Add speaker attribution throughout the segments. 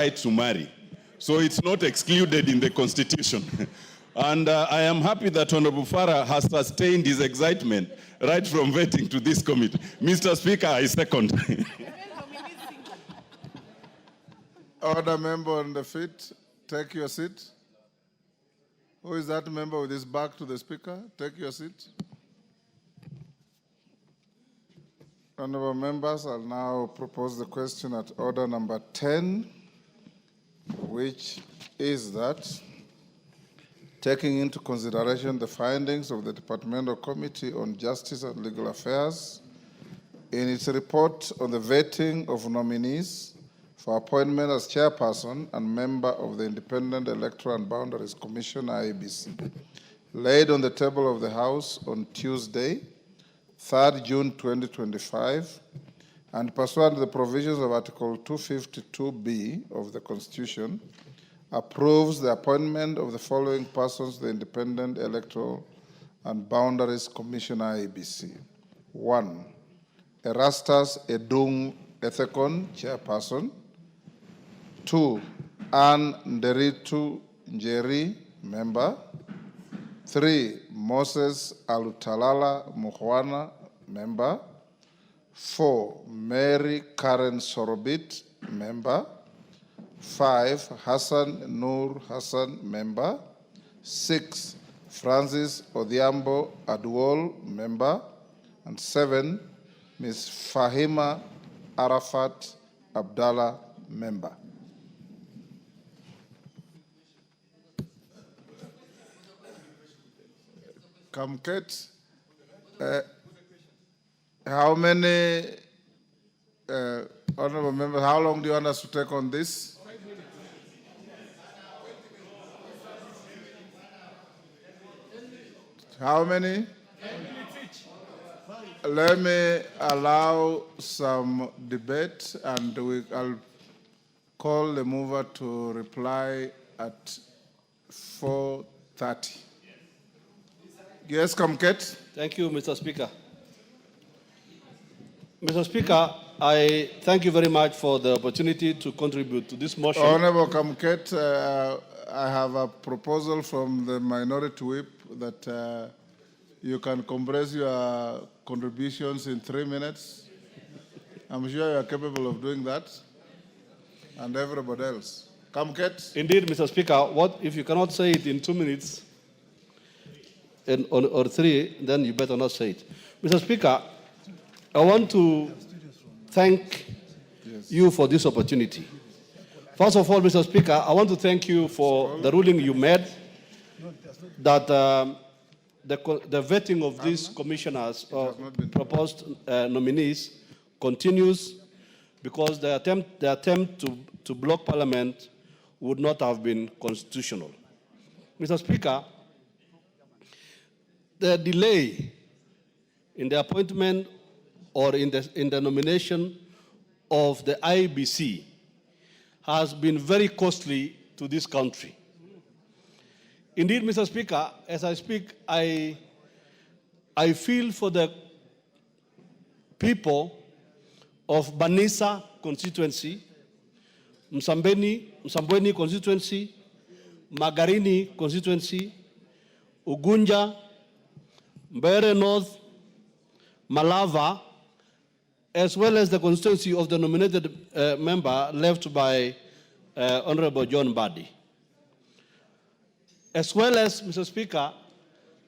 Speaker 1: right to marry. So it's not excluded in the Constitution. And I am happy that Honorable Farah has sustained his excitement right from vetting to this committee. Mr. Speaker, I second.
Speaker 2: Order member on the feet, take your seat. Who is that member with his back to the Speaker? Take your seat. Honorable members, I'll now propose the question at order number 10, which is that, taking into consideration the findings of the Departmental Committee on Justice and Legal Affairs in its report on the vetting of nominees for appointment as chairperson and member of the Independent Electoral and Boundaries Commission, IEBC, laid on the table of the House on Tuesday, 3rd June 2025, and pursuant to the provisions of Article 252B of the Constitution, approves the appointment of the following persons to the Independent Electoral and Boundaries Commission, IEBC. 1. Erastus Edung Ethekon, chairperson. 2. Ann Nderitu Njeri, member. 3. Moses Alutalala Muhwana, member. 4. Mary Karen Sorobit, member. 5. Hassan Nur Hassan, member. 6. Francis Odhiambo Adwol, member. And 7. Ms. Fahima Arafat Abdallah, member. Kamket, how many honorable members, how long do you want us to take on this? How many? Let me allow some debate, and I'll call the mover to reply at 4:30. Yes, Kamket.
Speaker 3: Thank you, Mr. Speaker. Mr. Speaker, I thank you very much for the opportunity to contribute to this motion.
Speaker 2: Honorable Kamket, I have a proposal from the Minority Whip that you can compress your contributions in 3 minutes. I'm sure you are capable of doing that, and everybody else. Kamket?
Speaker 3: Indeed, Mr. Speaker, what if you cannot say it in 2 minutes or 3, then you better not say it. Mr. Speaker, I want to thank you for this opportunity. First of all, Mr. Speaker, I want to thank you for the ruling you made that the vetting of these commissioners or proposed nominees continues, because the attempt to block Parliament would not have been constitutional. Mr. Speaker, the delay in the appointment or in the nomination of the IEBC has been very costly to this country. Indeed, Mr. Speaker, as I speak, I feel for the people of Banisa constituency, Msambweni constituency, Magarini constituency, Ugunja, Mbeere North, Malava, as well as the constituency of the nominated member left by Honorable John Mbadi. As well as, Mr. Speaker,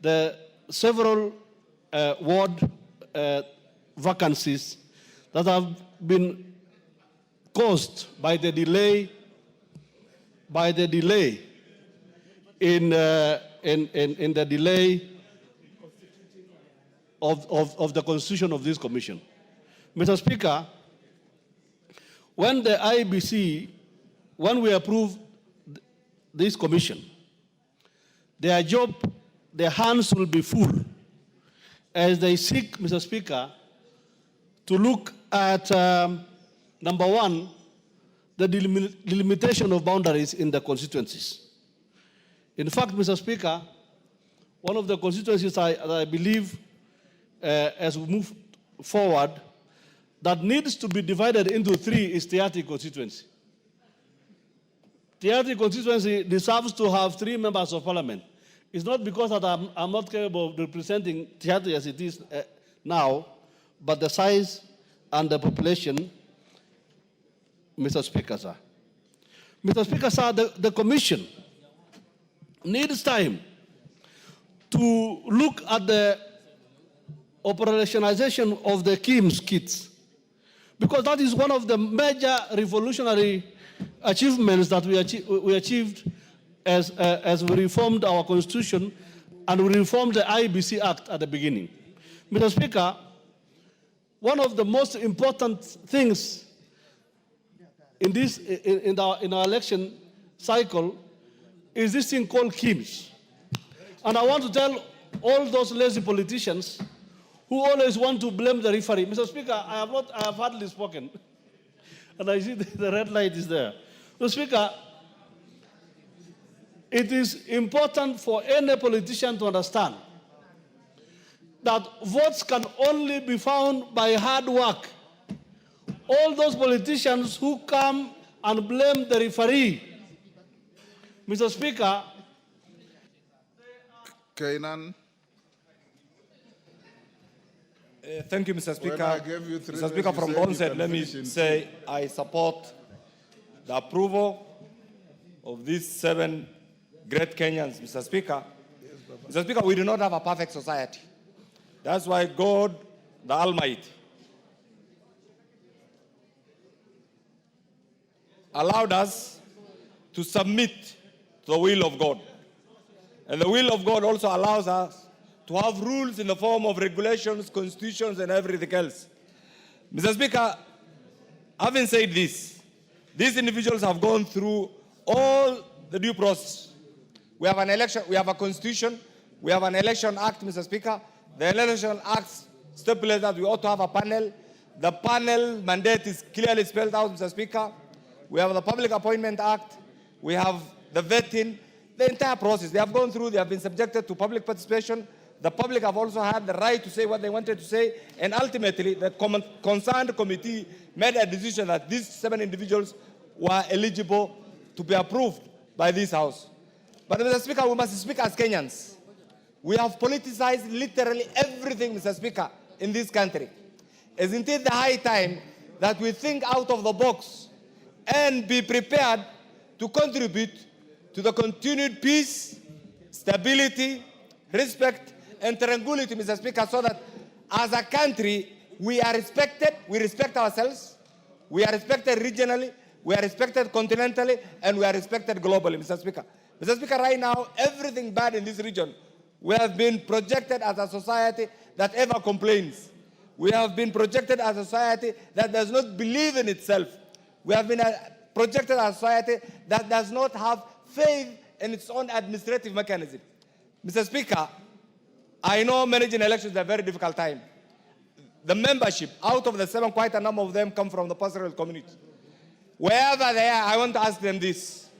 Speaker 3: the several ward vacancies that have been caused by the delay in the delay of the constitution of this commission. Mr. Speaker, when the IEBC, when we approve this commission, their job, their hands will be full as they seek, Mr. Speaker, to look at, number one, the delimitation of boundaries in the constituencies. In fact, Mr. Speaker, one of the constituencies I believe as we move forward that needs to be divided into 3 is Tiati constituency. Tiaty constituency deserves to have 3 members of parliament. It's not because that I'm not capable of representing Tiaty as it is now, but the size and the population, Mr. Speaker, sir. Mr. Speaker, sir, the commission needs time to look at the operationalization of the KIMS kits, because that is one of the major revolutionary achievements that we achieved as we reformed our constitution and we reformed the IEBC Act at the beginning. Mr. Speaker, one of the most important things in our election cycle is this thing called KIMS. And I want to tell all those lazy politicians who always want to blame the referee. Mr. Speaker, I have hardly spoken. And I see the red light is there. Mr. Speaker, it is important for any politician to understand that votes can only be found by hard work. All those politicians who come and blame the referee, Mr. Speaker.
Speaker 2: Kainan.
Speaker 4: Thank you, Mr. Speaker.
Speaker 2: I gave you 3
Speaker 4: Mr. Speaker, from the onset, let me say I support the approval of these 7 great Kenyans, Mr. Speaker. Mr. Speaker, we do not have a perfect society. That's why God, the Almighty, allowed us to submit to the will of God. And the will of God also allows us to have rules in the form of regulations, constitutions, and everything else. Mr. Speaker, having said this, these individuals have gone through all the due process. We have an election, we have a constitution, we have an election act, Mr. Speaker. The election act stipulates that we ought to have a panel. The panel mandate is clearly spelled out, Mr. Speaker. We have the Public Appointment Act. We have the vetting, the entire process. They have gone through, they have been subjected to public participation. The public have also had the right to say what they wanted to say. And ultimately, the concerned committee made a decision that these 7 individuals were eligible to be approved by this House. But, Mr. Speaker, we must speak as Kenyans. We have politicized literally everything, Mr. Speaker, in this country. Isn't it the high time that we think out of the box and be prepared to contribute to the continued peace, stability, respect, and tranquility, Mr. Speaker, so that as a country, we are respected, we respect ourselves, we are respected regionally, we are respected continentally, and we are respected globally, Mr. Speaker. Mr. Speaker, right now, everything bad in this region, we have been projected as a society that ever complains. We have been projected as a society that does not believe in itself. We have been projected as a society that does not have faith in its own administrative mechanism. Mr. Speaker, I know managing elections is a very difficult time. The membership, out of the 7, quite a number of them come from the pastoral community. Wherever they are, I want to ask them this.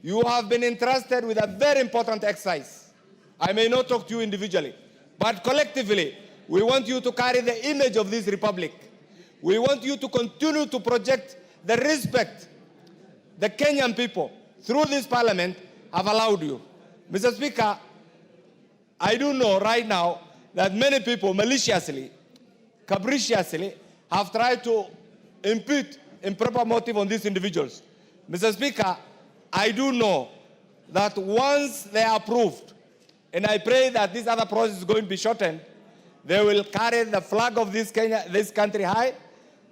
Speaker 4: You have been entrusted with a very important exercise. I may not talk to you individually, but collectively, we want you to carry the image of this republic. We want you to continue to project the respect the Kenyan people, through this parliament, have allowed you. Mr. Speaker, I do know right now that many people maliciously, capriciously, have tried to impute improper motive on these individuals. Mr. Speaker, I do know that once they are approved, and I pray that this other process is going to be shortened, they will carry the flag of this country high.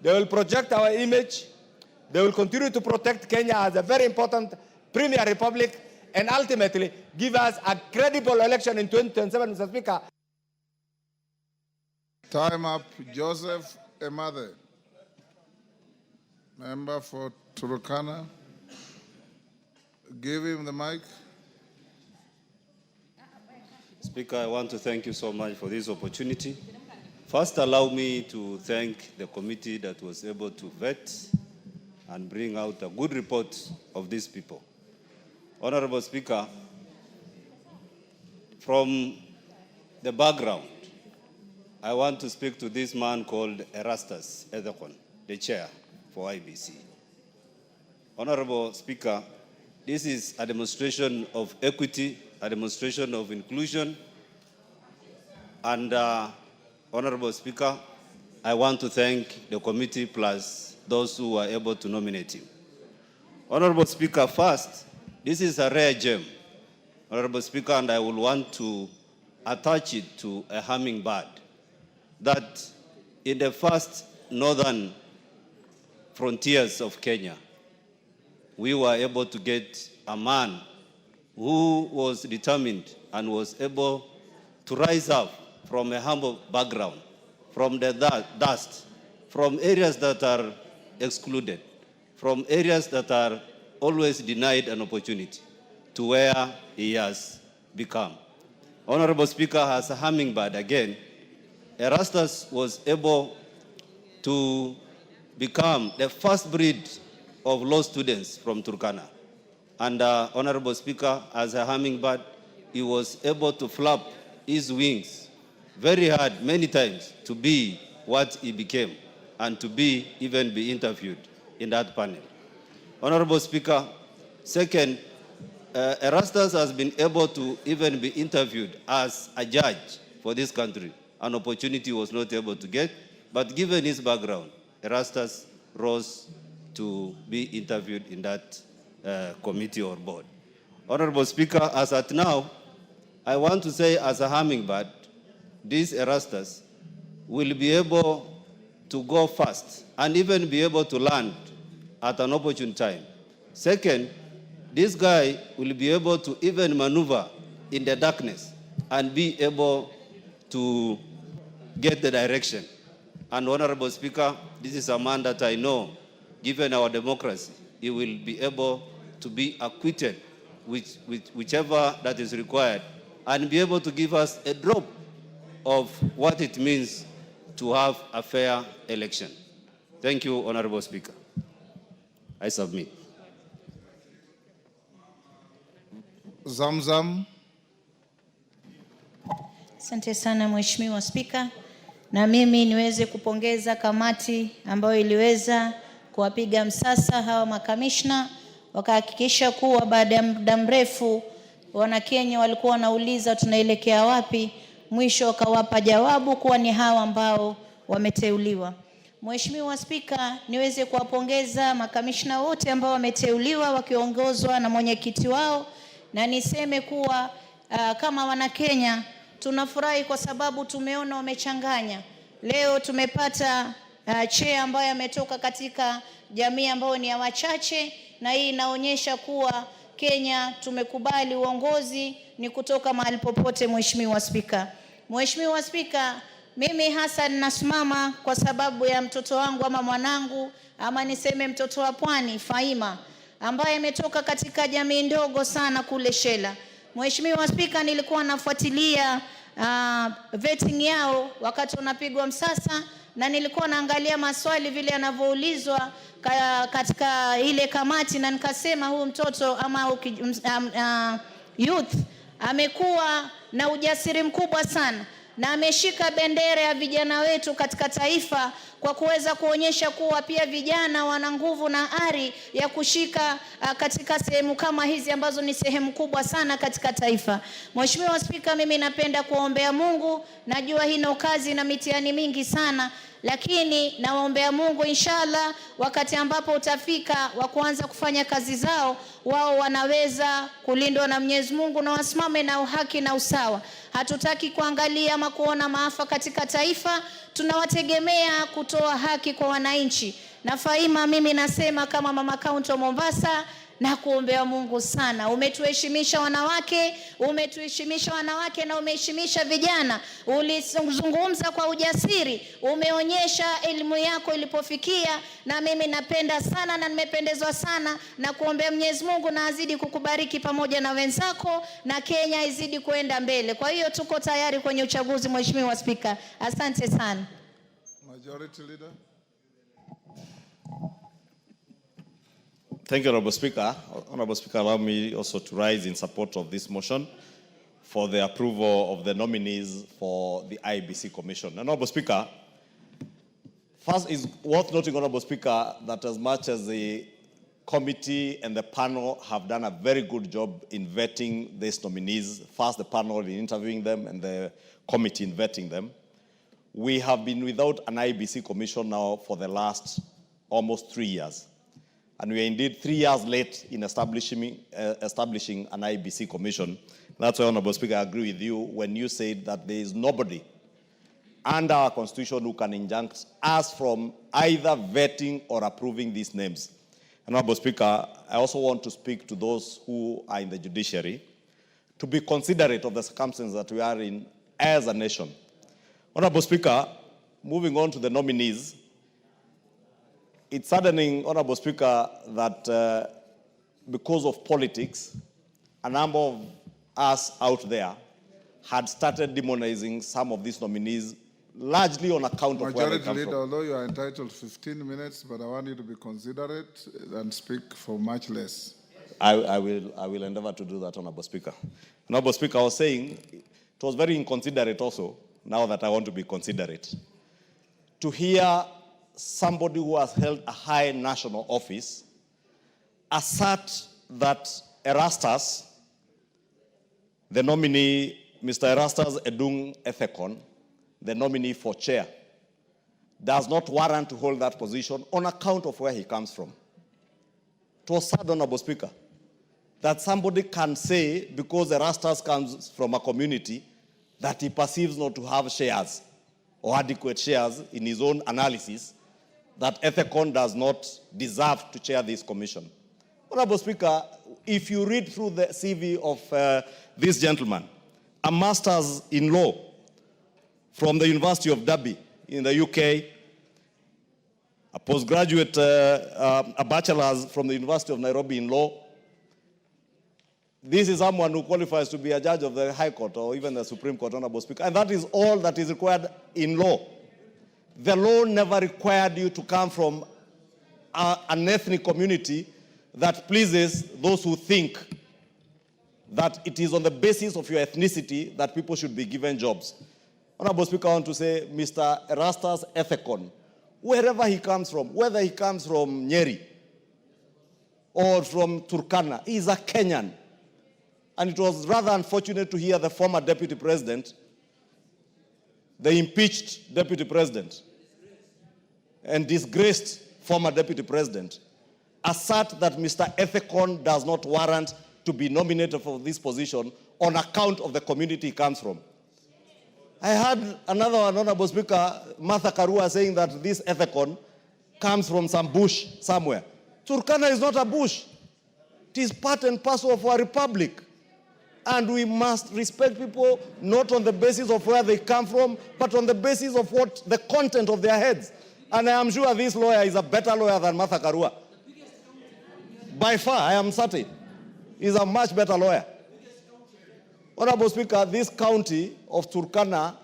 Speaker 4: They will project our image. They will continue to protect Kenya as a very important premier republic, and ultimately give us a credible election in 2027, Mr. Speaker.
Speaker 2: Time up. Joseph Emathe, member for Turkana. Give him the mic.
Speaker 5: Speaker, I want to thank you so much for this opportunity. First, allow me to thank the committee that was able to vet and bring out a good report of these people. Honorable Speaker, from the background, I want to speak to this man called Erastus Ethekon, the chair for IEBC. Honorable Speaker, this is a demonstration of equity, a demonstration of inclusion. And Honorable Speaker, I want to thank the committee plus those who were able to nominate him. Honorable Speaker, first, this is a rare gem, Honorable Speaker, and I will want to attach it to a hummingbird, that in the first northern frontiers of Kenya, we were able to get a man who was determined and was able to rise up from a humble background, from the dust, from areas that are excluded, from areas that are always denied an opportunity, to where he has become. Honorable Speaker, as a hummingbird again, Erastus was able to become the first breed of law students from Turkana. And Honorable Speaker, as a hummingbird, he was able to flap his wings very hard many times to be what he became and to even be interviewed in that panel. Honorable Speaker, second, Erastus has been able to even be interviewed as a judge for this country. An opportunity he was not able to get, but given his background, Erastus rose to be interviewed in that committee or board. Honorable Speaker, as at now, I want to say as a hummingbird, this Erastus will be able to go fast and even be able to land at an opportune time. Second, this guy will be able to even maneuver in the darkness and be able to get the direction. And Honorable Speaker, this is a man that I know, given our democracy, he will be able to be acquitted with whichever that is required and be able to give us a drop of what it means to have a fair election. Thank you, Honorable Speaker. I submit.
Speaker 2: Zamzam.
Speaker 6: Asante sana Mheshimiwa Spika, na mimi niweze kupongeza kamati ambayo iliweza kuwapiga msasa hawa makamishna, wakahakikisha kuwa baada ya muda mrefu Wanakenya walikuwa wanauliza tunaelekea wapi, mwisho wakawapa jawabu kuwa ni hawa ambao wameteuliwa. Mheshimiwa Spika, niweze kuwapongeza makamishna wote ambao wameteuliwa wakiongozwa na mwenyekiti wao, na niseme kuwa kama Wanakenya tunafurahi kwa sababu tumeona wamechanganya. Leo tumepata chair ambaye ametoka katika jamii ambayo ni ya wachache, na hii inaonyesha kuwa Kenya tumekubali uongozi ni kutoka mahali popote. Mheshimiwa Spika, Mheshimiwa Spika, mimi hasa ninasimama kwa sababu ya mtoto wangu ama mwanangu ama niseme mtoto wa Pwani, Faima, ambaye ametoka katika jamii ndogo sana kule Shela. Mheshimiwa Spika, nilikuwa nafuatilia vetting yao wakati unapigwa msasa, na nilikuwa naangalia maswali vile yanavyoulizwa katika ile kamati, na nikasema huyu mtoto ama youth amekuwa na ujasiri mkubwa sana, na ameshika bendera ya vijana wetu katika taifa kwa kuweza kuonyesha kuwa pia vijana wana nguvu na ari ya kushika katika sehemu kama hizi ambazo ni sehemu kubwa sana katika taifa. Mheshimiwa Spika, mimi napenda kuombea Mungu, najua hino kazi na mitihani mingi sana, lakini nawaombea Mungu inshallah wakati ambapo utafika wa kuanza kufanya kazi zao, wao wanaweza kulindwa na Mwenyezi Mungu na wasimame na haki na usawa. Hatutaki kuangalia ama kuona maafa katika taifa, tunawategemea kutoa haki kwa wananchi. Na Faima, mimi nasema kama mama kaunti wa Mombasa, na kuombea Mungu sana. Umetuheshimisha wanawake, na umeheshimisha vijana. Ulizungumza kwa ujasiri, umeonyesha elimu yako ilipofikia, na mimi napenda sana na nimependezwa sana, na kuombea Mwenyezi Mungu na azidi kukubariki pamoja na wenzako, na Kenya izidi kuenda mbele. Kwa hiyo tuko tayari kwenye uchaguzi. Mheshimiwa Spika, asante sana.
Speaker 2: Majority Leader.
Speaker 7: Thank you, Honorable Speaker. Honorable Speaker, allow me also to rise in support of this motion for the approval of the nominees for the IEBC Commission. Honorable Speaker, first is worth noting, Honorable Speaker, that as much as the committee and the panel have done a very good job in vetting these nominees. First, the panel in interviewing them and the committee in vetting them. We have been without an IEBC commission now for the last almost 3 years. And we are indeed 3 years late in establishing an IEBC commission. That's why, Honorable Speaker, I agree with you when you said that there is nobody under our constitution who can injunct us from either vetting or approving these names. Honorable Speaker, I also want to speak to those who are in the judiciary to be considerate of the circumstances that we are in as a nation. Honorable Speaker, moving on to the nominees, it's saddening, Honorable Speaker, that because of politics, a number of us out there had started demonizing some of these nominees, largely on account of where they come
Speaker 2: Leader,
Speaker 7: from.
Speaker 2: although you are entitled 15 minutes, but I want you to be considerate and speak for much less.
Speaker 7: I will endeavor to do that, Honorable Speaker. Honorable Speaker, I was saying it was very inconsiderate also, now that I want to be considerate, to hear somebody who has held a high national office assert that Erastus, the nominee, Mr. Erastus Edung Ethekon, the nominee for chair, does not warrant to hold that position on account of where he comes from. It was sad, Honorable Speaker, that somebody can say, because Erastus comes from a community that he perceives not to have shares or adequate shares in his own analysis, that Ethekon does not deserve to chair this commission. Honorable Speaker, if you read through the CV of this gentleman, a master's in law from the University of Derby in the UK, a postgraduate, a bachelor's from the University of Nairobi in law. This is someone who qualifies to be a judge of the High Court or even the Supreme Court, Honorable Speaker. And that is all that is required in law. The law never required you to come from an ethnic community that pleases those who think that it is on the basis of your ethnicity that people should be given jobs. Honorable Speaker, I want to say, Mr. Erastus Ethekon, wherever he comes from, whether he comes from Nyeri or from Turkana, he is a Kenyan. And it was rather unfortunate to hear the former deputy president, the impeached deputy president, and disgraced former deputy president, assert that Mr. Ethekon does not warrant to be nominated for this position on account of the community he comes from. I heard another one, Honorable Speaker, Martha Karua, saying that this Ethekon comes from some bush somewhere. Turkana is not a bush. It is part and parcel of our republic. And we must respect people not on the basis of where they come from, but on the basis of what the content of their heads. And I am sure this lawyer is a better lawyer than Martha Karua. By far, I am certain. He's a much better lawyer. Honorable Speaker, this county of Turkana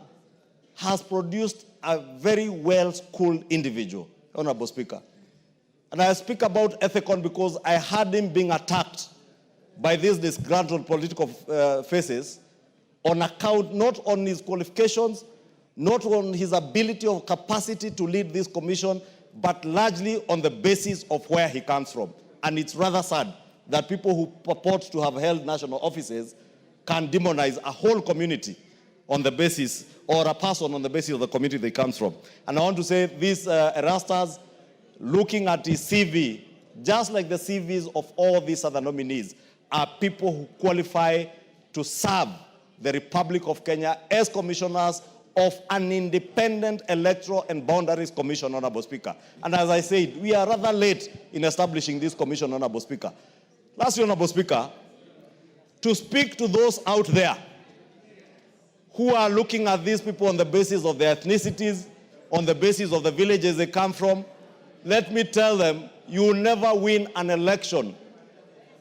Speaker 7: has produced a very well-schooled individual, Honorable Speaker. And I speak about Ethekon because I heard him being attacked by these disgruntled political faces on account not on his qualifications, not on his ability or capacity to lead this commission, but largely on the basis of where he comes from. And it's rather sad that people who purport to have held national offices can demonize a whole community on the basis, or a person on the basis of the community they comes from. And I want to say this, Erastus, looking at his CV, just like the CVs of all these other nominees, are people who qualify to serve the Republic of Kenya as commissioners of an independent electoral and boundaries commission, Honorable Speaker. And as I said, we are rather late in establishing this commission, Honorable Speaker. Lastly, Honorable Speaker, to speak to those out there who are looking at these people on the basis of their ethnicities, on the basis of the villages they come from, let me tell them, you will never win an election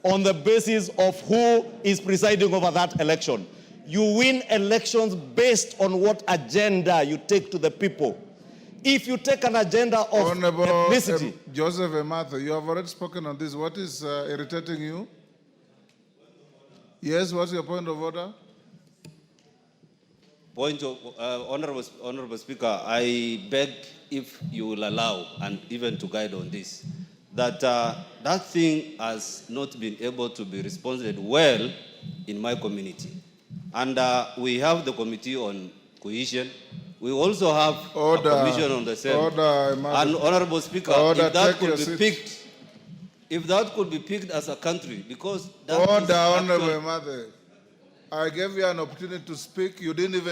Speaker 7: on the basis of who is presiding over that election. You win elections based on what agenda you take to the people. If you take an agenda of
Speaker 2: Honorable
Speaker 7: ethnicity...
Speaker 2: Joseph Ematha, you have already spoken on this. What is irritating you? Yes, what's your point of order?
Speaker 5: Point of, Honorable Speaker, I beg if you will allow, and even to guide on this, that that thing has not been able to be responded well in my community. And we have the Committee on Cohesion. We also have a Commission on the same. And Honorable Speaker, if that could be picked, if that could be picked as a country, because that
Speaker 2: Honorable Mother, I gave you an opportunity to speak. You didn't even